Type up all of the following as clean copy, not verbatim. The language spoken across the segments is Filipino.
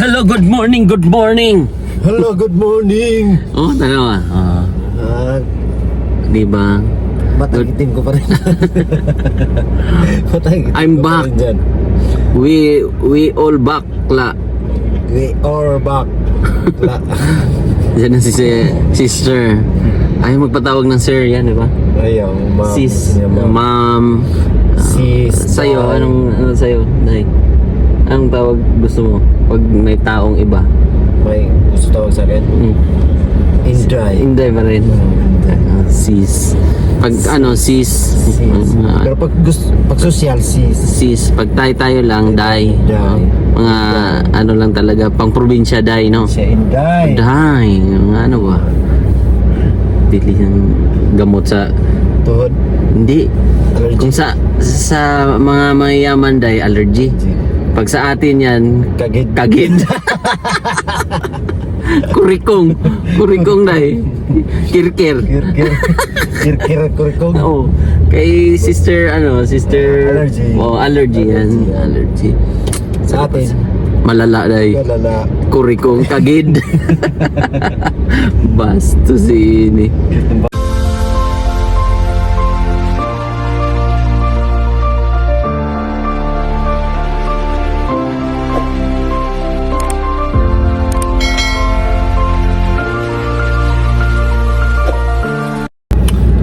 Hello, good morning, good morning. Hello, good morning. Oh, dalawa. Di ba? Matagitin ko pa rin. Matagitin I'm ko pa back. rin dyan. We all back, la. We are back. Yan na si sister. Ayaw magpatawag ng sir yan, di ba? Ayaw, ma'am. Sis, ma'am. Sis. Sa'yo, ano sa'yo? Nay? Anong tawag gusto mo? Pag may taong iba? May gusto tawag sa akin? Inday. Inday pa rin. Sis. Pag ano, sis. Sis. Pero pag social, sis. Sis. Pag tayo lang, day. Day. Mga ano lang talaga, pang probinsya, day, no? Siya Inday. Day. Mga ano ba? Bili ng gamot sa... Tuhod. Hindi. Allergy. Kung sa mga mayayaman, day, allergy. Pag sa atin yan, Kagid. kagid. Kurikong. Kurikong, day. Kirkir. Kirkir kurikong. Oo. Kay sister, sister... Allergy. Oh, allergy yan. Allergy. Sa atin, Malala, day. kalala. Kurikong kagid. Basto si ini.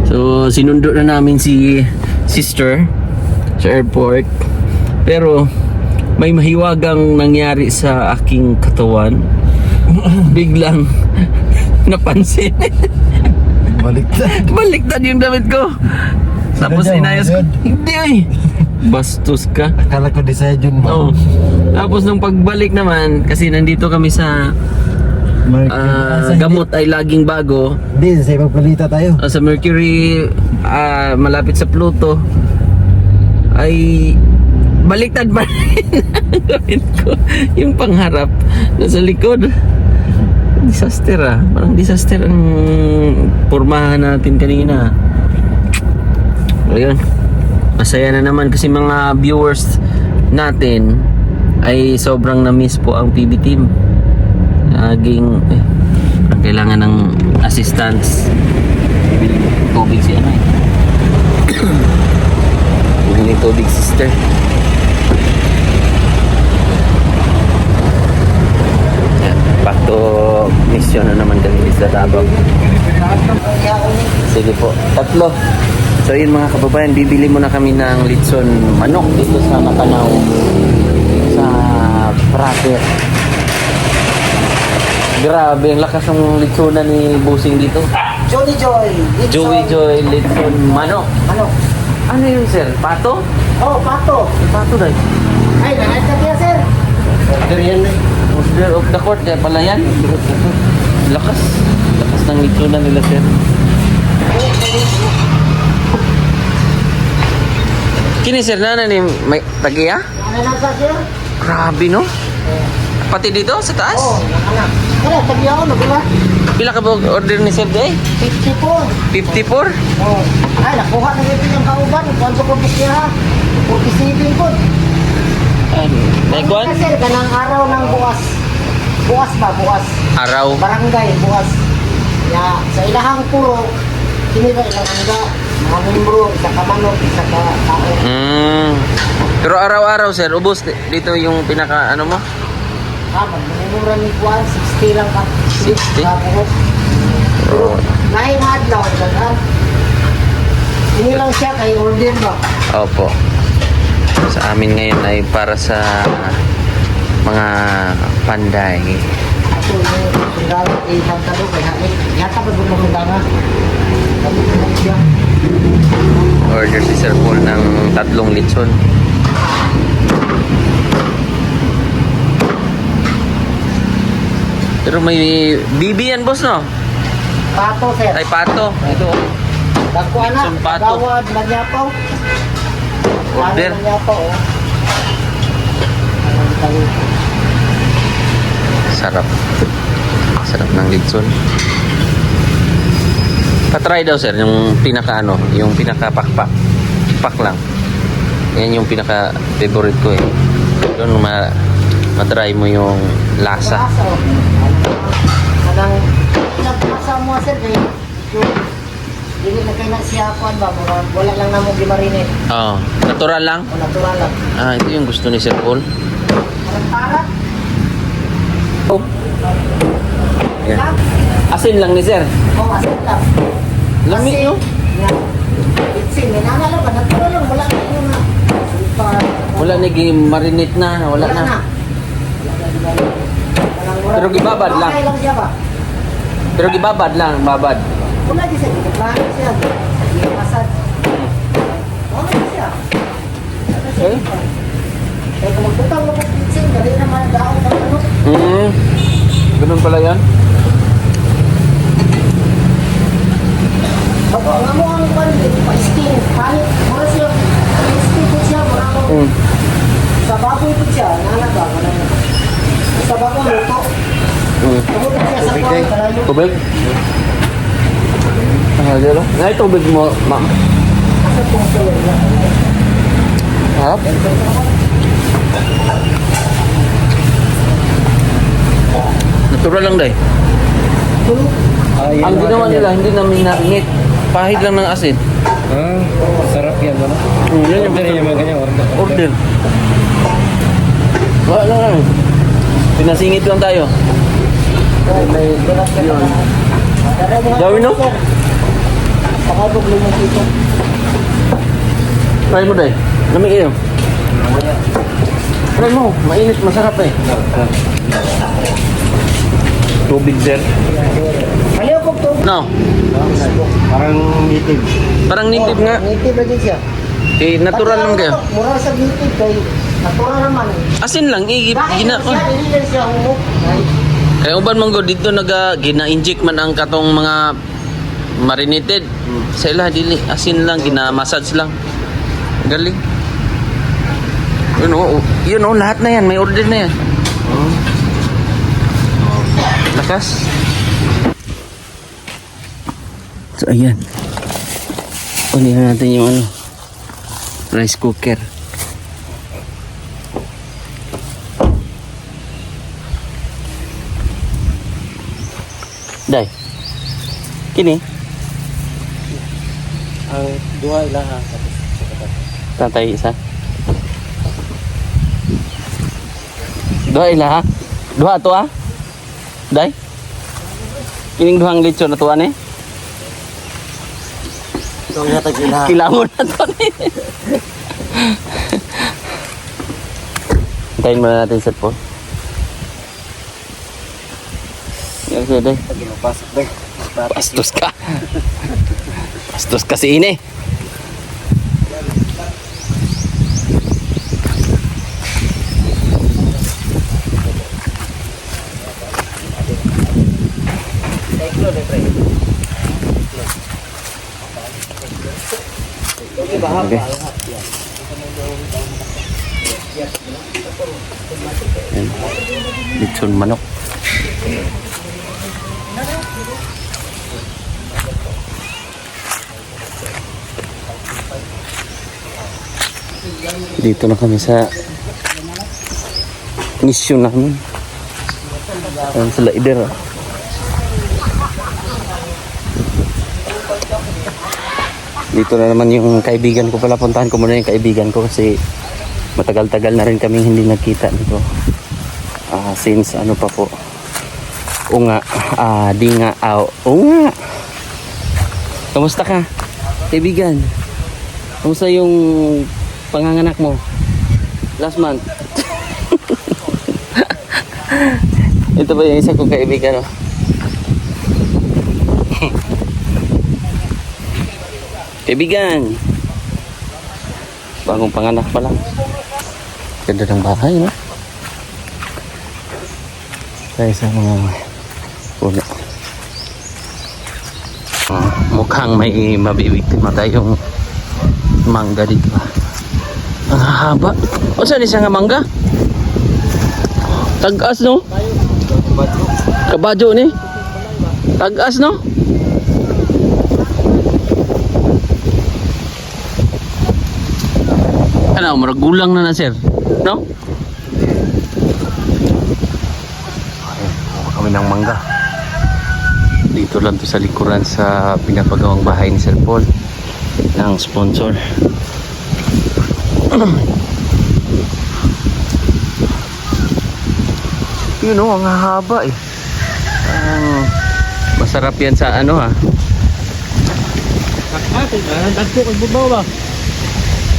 So, sinundo na namin si sister sa airport. Pero may mahiwagang nangyari sa aking katawan. Biglang napansin. Baliktad yung damit ko. Tapos Sino dyan, inayos ko. Jod? Hindi ay. Bastos ka. Akala ko di sa'yo dyan, Oo. ma'am. Tapos nung pagbalik naman, kasi nandito kami sa gamot ay laging bago. Hindi, sa ibang planeta tayo. Sa Mercury, malapit sa Pluto, ay baliktad pa rin ang gawin ko. Yung pangharap nasa likod. Disaster parang disaster ang pormahan natin kanina. Ayun, masaya na naman kasi mga viewers natin ay sobrang na-miss po ang PB team. Laging kailangan ng assistance. Bibili tubig siya na bibili tubig, sister. Back to mission na naman kami sa Davao. Sige po, 3. So yun mga kababayan, bibili muna kami ng litson manok dito sa Matanao sa Prater. Grabe, ang lakas ng litsonan ni Busing dito. Joey Joy. Joey litson manok. Ano? Ano yun, sir? Pato? Oh, pato. Pato dahil. Ay, nanay ka kaya, sir. Order yan eh. Order of the court, kaya pala yan. Lakas. Lakas ng litsonan nila, sir. Kini, sir, na ni may tagiya? Ano na ka, sir? Grabe, no? Pati dito, sa taas? Oh, anak. Kaya, tabi ako, nagula. Pila ka ba order ni sir, day? 54. 54? Oh. Ay, nakuha na rin yung kauban. Kwanto ko bukya, ha? 47 po. May kwan? Sir, ganang araw ng buwas. Buwas ba? Buwas. Araw. Barangay, buwas. Ya, sa ilahang puro, kinira ilang hangga. Mga membro, isa ka manok, isa ka tao. Pero araw-araw, sir, ubos dito yung pinaka, ano mo? Manimura ni Juan, 60 lang ka. 60? Kapos. Oo. Lahi mga adlaw, ganyan. Hindi lang siya, kay order ba? Opo. Sa amin ngayon ay para sa mga panday. Ako yung sundalo, tantalo, kay hain. Yata pa doon mamagana. Kapit na siya. Order si Sir Paul ng 3 litson. Pero may bibi yan, boss, no? Pato, sir. Ay, pato. Ito. Dako na, Isang pato. gawad, nanyapaw. Order. Nanyapaw, oh. Anong talo? Sarap. Sarap ng litson. Patry daw, sir, yung pinaka yung pinaka pakpak. Pak lang. Yan yung pinaka favorite ko eh. Doon matry mo yung lasa. Kanang nagpasa mo sir kay dili na kay na siya kuan ba wala lang namo gimarinate. Oh, natural lang. O natural lang. Ah, ito yung gusto ni Sir Paul. Para Oh. Yan. Asin lang ni Sir. oh asin lang. Lamig, no? Itsin, may nanalo ba? Natural lang, wala na yung Wala na marinate na, wala na. Pero gibabad lang. Okay lang siya ba? Pero gibabad lang, babad. Wala di siya, gibabad siya. Masad. Okay siya. Eh? Eh, kung magbutang mo kung itsin, dali naman ang daon ng ano. Ganun pala yan? Pag nga mo ang kwan, pa-sting, palit, mura siya, pa-sting po siya, mura ko. Sa baboy po siya, nalaga, wala na. Sa baboy, luto. Tungkol po siya sa kwan, kalayo. Tubig? Ah, dito. Nga tubig mo, ma'am. Asa pong tuloy na. Harap? Natural lang day. Ang ginawa nila, hindi namin narinate. Pahid lang ng asin. Ah, sarap yan, ano? Yan yung Order yung mga ganyan, order. order. Wala lang. Pinasingit lang tayo. Gawin no? Pakabog lang yung dito. Try mo day. Lamig kayo. Try mo. Mainit, masarap eh. Tubig sir. Ayaw ko to. No. Parang native. Parang native nga. Native lagi siya. Eh, natural lang kayo. Mura sa native kay natural naman. Asin lang. Dahil Gina. siya, hindi siya humok. Kaya uban mong go dito gina-inject man ang katong mga marinated. Sa ila dili asin lang gina-massage lang. Galing. Yun oh, lahat na yan, may order na yan. Lakas. So ayan. Ulihan natin yung rice cooker. Day. Kini. Ang duha ilaha. Tatay isa. Duha ila ha? Duha to ha? Day? Kining duhang lechon na to ani? Ito ang hatag ilaha. Kilamon na to ni. Hintayin muna natin set po. Yan siya day. Pasok day. Bastos ka. Bastos kasi ini. Okay. Yan. Lechon manok. Dito na kami sa mission namin. Ayan sa Laider. Dito na naman yung kaibigan ko pala. Puntahan ko muna yung kaibigan ko kasi matagal-tagal na rin kaming hindi nagkita dito. Since ano pa po. Unga. Unga. Kamusta ka? Kaibigan. Kamusta yung panganganak mo? Last month. Ito ba yung isa kong kaibigan? Oh? Kaibigan. Bagong panganak pa lang. Ganda ng bahay, no? Kaya sa mga puno. Mukhang may mabibiktima tayong mangga dito. Ang haba. O saan isa nga mangga? Tag-as, no? Kabadyo ni. Tag-as, no? Ano, maragulang na na, sir. No? mangga. Dito lang to sa likuran sa pinapagawang bahay ni Sir Paul ng sponsor. Yun o, ang hahaba eh. Masarap yan sa ano ha.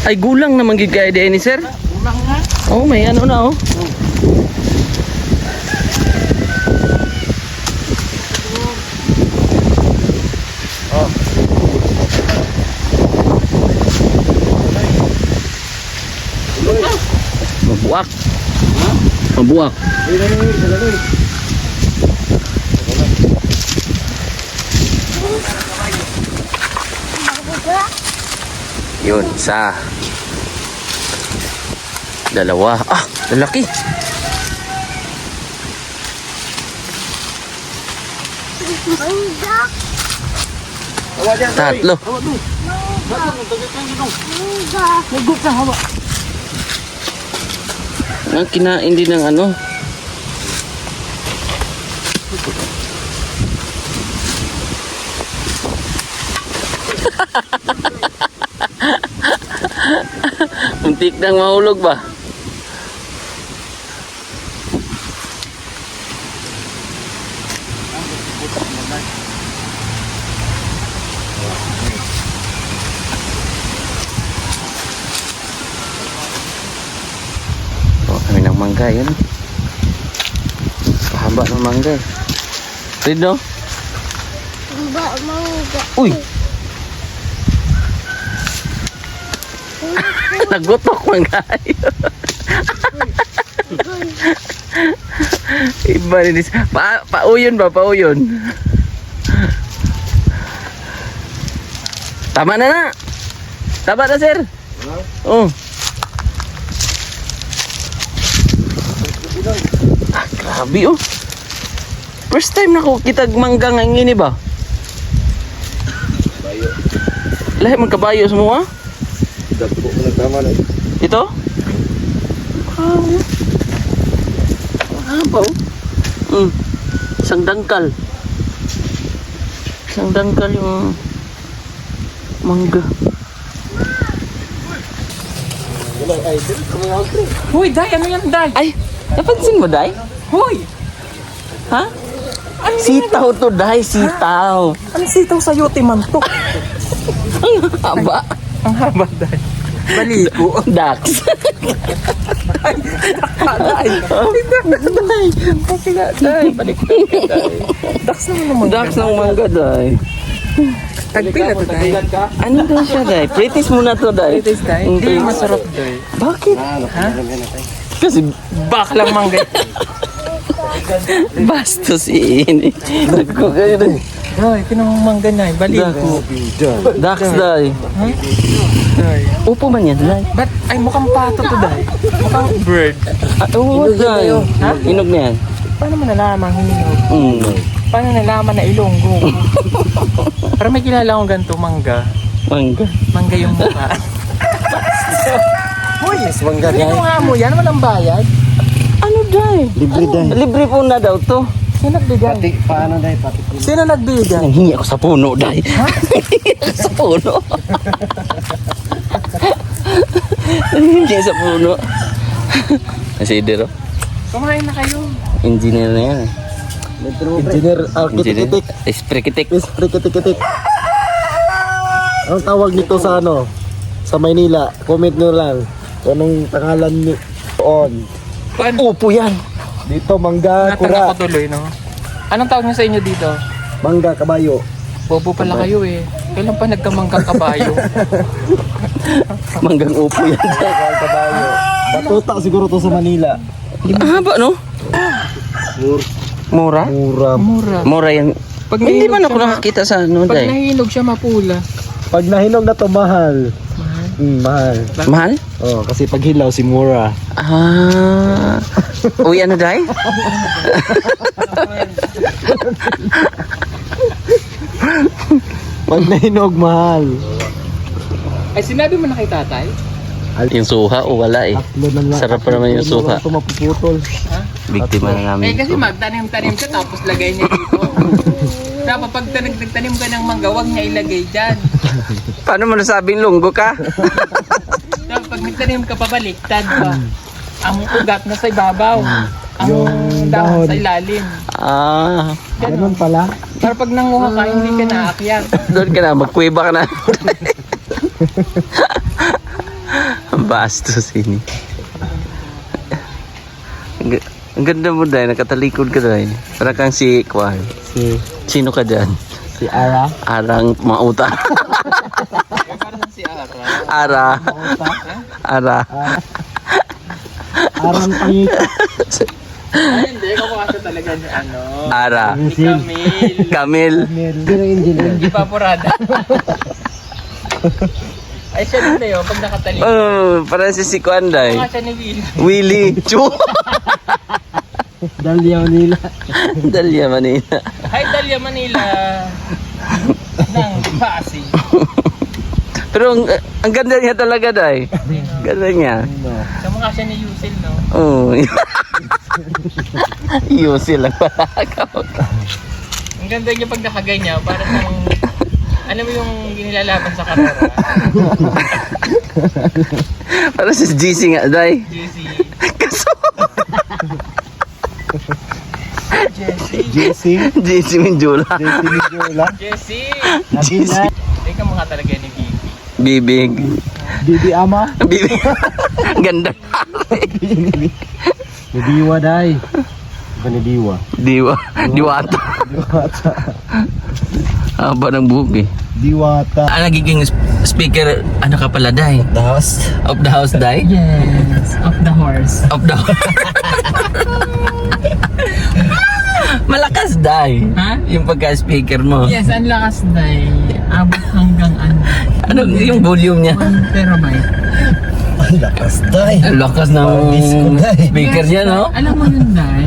Ay gulang naman gid kay ni Sir. Ulang nga. Oh, may ano na oh. Mabuak. Mabuak. Yun, isa. Dalawa. Ah, lalaki. Tatlo. Ang kinain din ng ano. Muntik nang mahulog ba? Oh, kami ng mangga yun. Pahaba ng mangga. Red no? Uy! Nagutok mangga. Iba rin. Pauyon ba? Pauyon. Tama na na. Tama na sir. Oh. Ah, grabe oh. First time na ko kitag mangga nga ngini ba? Bayo. Lahi magkabayo semua. Dagpo mo nagtama na. Ito? Haba oh. Isang dangkal. Isang dangkal yung mangga. Hoy, Day, ano yan, Day? Ay, napansin mo, Day? Hoy! Ha? Sitaw to, Day. Sitaw. Ano sitaw sa'yo, timantok? Ang haba. Ang haba, Day. Baliko. Dax. Day. Day, balik. Dax naman Dax ng mangga, Day. Tagpila to, Day. Ano daw siya, Day? Pretties muna to, Day. Pretties, Day. Hindi, masarap, Day. Bakit? Ha? Kasi Baklang mangga. bastos iini. Nagko kayo, Day. Day, pinang mangga na, baliko. Dax, Day. Ha? Day. Upo man yan, Day. Ba't, ay mukhang pato to, Day. Mukhang bird. Ah, oo, Day. Ha? Inog na yan. Paano mo nalaman hinog? Paano nalaman na ilonggo? Para may kilala akong ganito, mangga. Mangga. Mangga yung mukha. Hoy, Yes, mangga hindi mo nga mo yan, walang bayad. Ano, Day? Libre dahil. Libre po na daw to. Sino nagbigay? Pati, paano dahil? Pati. Sino nagbigay? Nanghingi ako sa puno, Day. Nanghingi ako sa puno. Nanghingi sa puno. Consider, oh. Kumain na kayo. Engineer na yan. Engineer, architect. Esprekitik. Kitik. Anong tawag nito sa ano? Sa Maynila? Comment nyo lang. Kung anong pangalan nyo doon. Upo yan. Dito, mangga, Natang kura. ako tuloy, no? Anong tawag niyo sa inyo dito? Mangga, kabayo. Bobo pala kayo eh. Kailan pa nagkamanggang kabayo? Manggang upo yan. Mangga, kabayo. Batuta siguro to sa Manila. Ang haba, no? Mura? Mura. Mura. Mura yan. Pag Hindi nahinog man ako siya, nakakita sa ano, Pag Day. nahinog siya, mapula. Pag nahinog na to, mahal. Mahal. Mahal. Mahal? Oh, kasi pag hilaw si Mura. Ah. Uy, ano, Day? Pag nahinog, mahal. Ay, sinabi mo na kay tatay? Yung suha o wala eh. Tatlo na lang. Sarap pa naman yung Tatlo na suka. lang ito mapuputol. Ha? Biktima na namin kasi ito. magtanim-tanim siya tapos lagay niya dito. Dapat pag nagtanim ka ng mangga, huwag niya ilagay dyan. Paano mo nasabing lunggo ka? Dapat pag nagtanim ka, pabaliktad pa. Ang ugat na sa ibabaw. Ang dahon sa ilalim. Ah, Ganun pala. Para pag nanguha ka, hindi ka naakyat. doon ka na, magkuweba ka na. Ang bastos ini. Ang ganda mo dahil, nakatalikod ka dahil. Para kang si Kwan. Sino ka dyan? Si Ara. Arang mauta. Parang si Ara. Ara. Ara. Arang pangita. Ay, hindi. Kamukha siya talaga ni ano. Ara. Ni Camille. Camil. Sino engineer? Hindi pa purada. Ay, siya din na yun. Pag nakatalikod. Oh, parang si Kwan dahil. Kamukha siya ni Will. Willie. Chu. Dalia Manila. Dalia Manila. Hi, Dalia Manila. Ng Pasig. Pero ang ganda niya talaga dahil. Ganda niya. Kamukha siya ni Yusil, no? Oh. Yusil lang pala. Ang ganda niya pag nakaganyan. Parang yung... Alam mo yung ginilalaban sa karera? Parang si GC nga dahil. Juicy. Kaso. JC. GC Minjula. JC Midjola. Jessie! Nadina. Ikaw mga talaga ni Bibi. Bibig. Bibi Ama. Bibig. Ganda. Diwa day. Iba ni Diwa. Diwa. Diwata. Diwata. Haba ng buhok eh. Diwata. Nagiging speaker, ano ka pala, Day? The house. Of the house, Day? Yes, of the horse. Of the Malakas, Day. Ha? Yung pagka-speaker mo. Yes, ang lakas day. Abot hanggang Ano yung volume niya? 1 terabyte. Ang lakas day. Ang lakas ng Disco, Day. speaker niya, no? Alam mo yun day?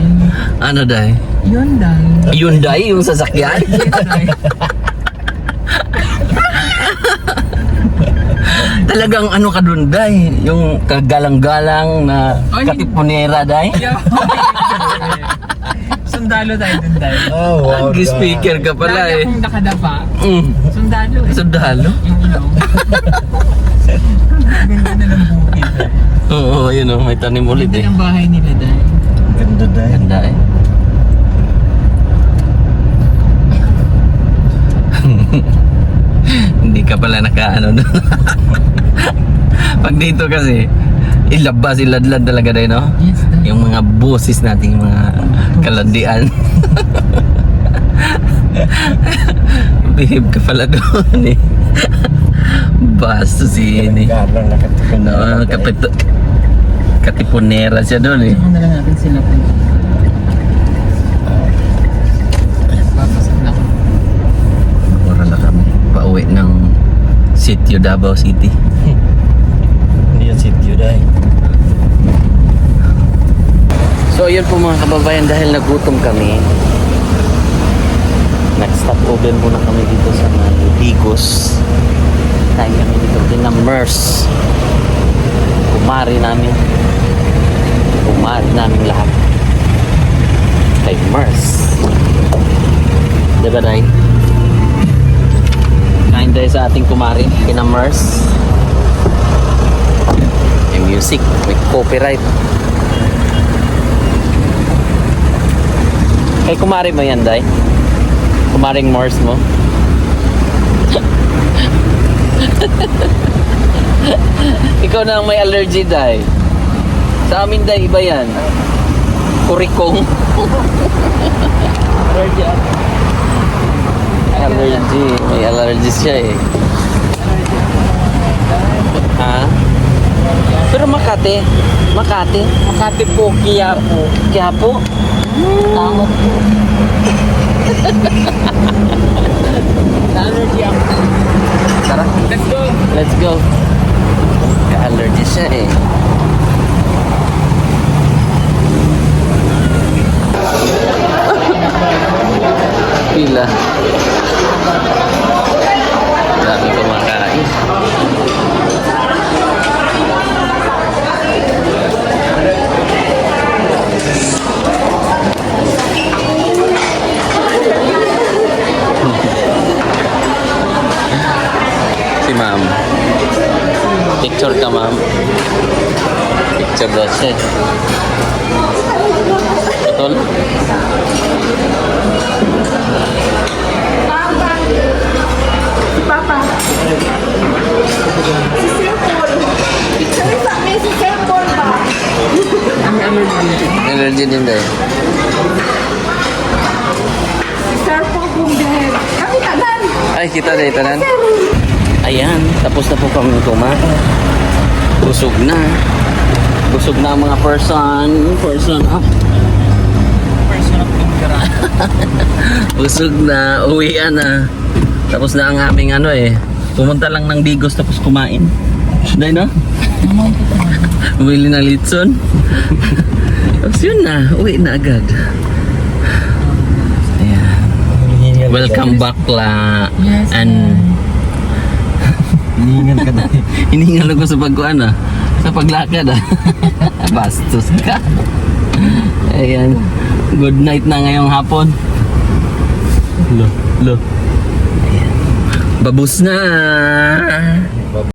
Ano, Day? Yun day. Yun, Day? Yung sasakyan? Yes day. Talagang ano ka dun, Day? Yung kagalang-galang na Ay, katipunera, Day? Sundalo tayo dun day. Oh, wow. Speaker ka pala Lagi eh. akong nakadapa. Mm. Sundalo eh. Sundalo? Yung ilaw. Ganda na ng bukid. Oo, yun o. May tanim ulit Ganda eh. ng bahay nila day. Ganda day. Ganda eh. Hindi ka pala nakaano doon. Pag dito kasi, ilabas, iladlad talaga tayo, no? Yes day. Yung mga boses natin, yung mga kalandian. Behave ka pala doon eh. Basto si ini. Galang nakatipan No, katipunera siya doon eh. Saan na lang natin sila po. Papasok na ako. Mura na kami. Pauwi ng sitio Davao City. Hindi yan sityo day. So yun po mga kababayan, dahil nagutom kami, nag-stop over muna kami dito sa Bigos. Kain kami dito din ng MERS. Kumari namin lahat kay MERS. Diba Day? Kain tayo sa ating kumari kina MERS. May music, may copyright. Kay kumari mo yan, Day? Kumaring Mars mo? Ikaw na ang may allergy, Day. Sa amin, Day, iba yan. Kurikong. Allergy ako. Allergy. May allergy siya eh. Ha? Pero Makati. Makati. Makati po, Quiapo. Quiapo. Tama po. Allergy ako. Tara. Let's go. Let's go. May allergy siya eh. Pila. Dami kumakain. 12. Betul? Papa. Si Papa. Si Sirpol. Sabi sa amin si Sirpol ba? Energy din dahil. Si Sirpol Bumbehem. Kami tanan. Ay, kita dahil tanan. Ayan, tapos na po kami kumain. Busog na. Busog na ang mga person up. Busog na, uwian na. Tapos na ang aming ano eh. Pumunta lang ng Bigos tapos kumain. Dahil no? Bumili ng litson. Tapos yun na, uwi na agad. Ayan. Welcome back la. And hinihingal ka na. Hinihingal ako sa pagkuhan ah. Sa paglakad ah. Bastos ka. Ayan. Good night na ngayong hapon. Lo. Ayan. Babus na.